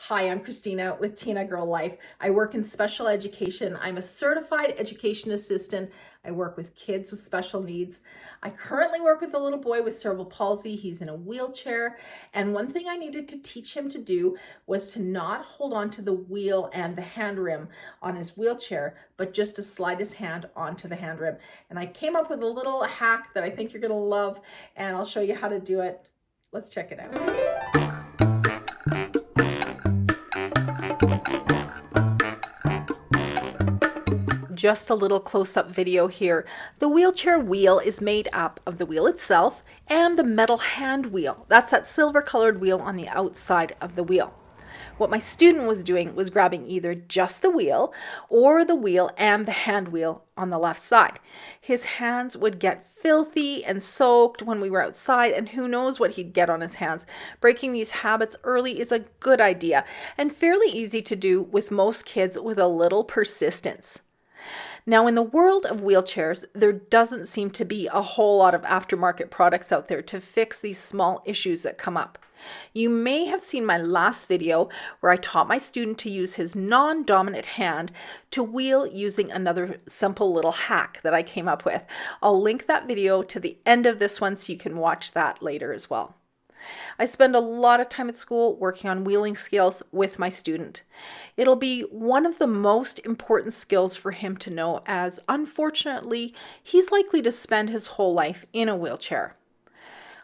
Hi, I'm Christina with Tinagirl Life. I work in special education. I'm a certified education assistant. I work with kids with special needs. I currently work with a little boy with cerebral palsy. He's in a wheelchair. And one thing I needed to teach him to do was to not hold on to the wheel and the hand rim on his wheelchair, but just to slide his hand onto the hand rim. And I came up with a little hack that I think you're gonna love, and I'll show you how to do it. Let's check it out. Just a little close-up video here. The wheelchair wheel is made up of the wheel itself and the metal hand wheel. That's that silver colored wheel on the outside of the wheel. What my student was doing was grabbing either just the wheel or the wheel and the hand wheel on the left side. His hands would get filthy and soaked when we were outside, and who knows what he'd get on his hands. Breaking these habits early is a good idea and fairly easy to do with most kids with a little persistence. Now, in the world of wheelchairs, there doesn't seem to be a whole lot of aftermarket products out there to fix these small issues that come up. You may have seen my last video where I taught my student to use his non-dominant hand to wheel using another simple little hack that I came up with. I'll link that video to the end of this one so you can watch that later as well. I spend a lot of time at school working on wheeling skills with my student. It'll be one of the most important skills for him to know, as unfortunately, he's likely to spend his whole life in a wheelchair.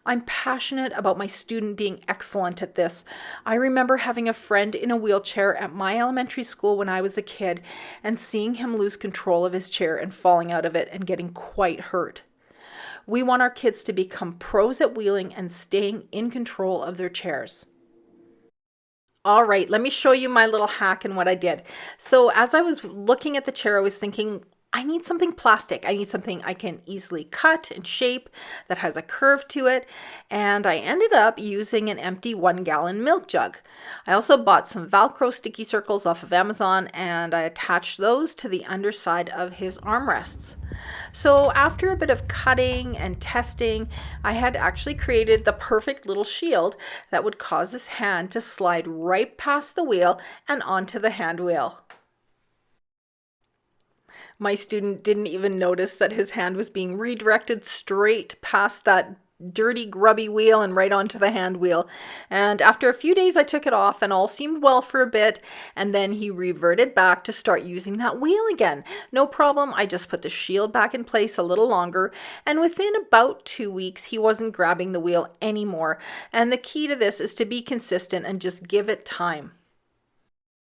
I'm passionate about my student being excellent at this. I remember having a friend in a wheelchair at my elementary school when I was a kid and seeing him lose control of his chair and falling out of it and getting quite hurt. We want our kids to become pros at wheeling and staying in control of their chairs. All right, let me show you my little hack and what I did. So as I was looking at the chair, I was thinking, I need something plastic. I need something I can easily cut and shape that has a curve to it. And I ended up using an empty 1-gallon milk jug. I also bought some Velcro sticky circles off of Amazon, and I attached those to the underside of his armrests. So after a bit of cutting and testing, I had actually created the perfect little shield that would cause his hand to slide right past the wheel and onto the hand wheel. My student didn't even notice that his hand was being redirected straight past that dirty, grubby wheel and right onto the hand wheel. And after a few days, I took it off and all seemed well for a bit. And then he reverted back to start using that wheel again. No problem. I just put the shield back in place a little longer. And within about 2 weeks, he wasn't grabbing the wheel anymore. And the key to this is to be consistent and just give it time.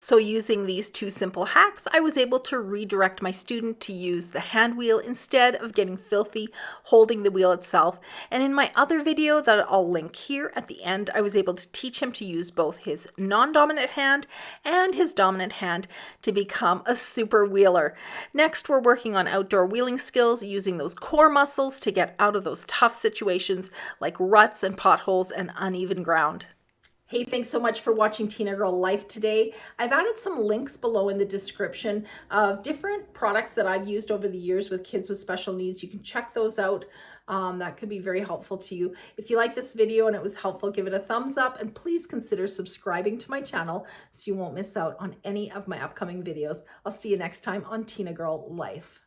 So using these two simple hacks, I was able to redirect my student to use the hand wheel instead of getting filthy holding the wheel itself. And in my other video that I'll link here at the end, I was able to teach him to use both his non-dominant hand and his dominant hand to become a super wheeler. Next, we're working on outdoor wheeling skills using those core muscles to get out of those tough situations like ruts and potholes and uneven ground. Hey, thanks so much for watching Tinagirl Life today. I've added some links below in the description of different products that I've used over the years with kids with special needs. You can check those out. That could be very helpful to you. If you like this video and it was helpful, give it a thumbs up, and please consider subscribing to my channel so you won't miss out on any of my upcoming videos. I'll see you next time on Tinagirl Life.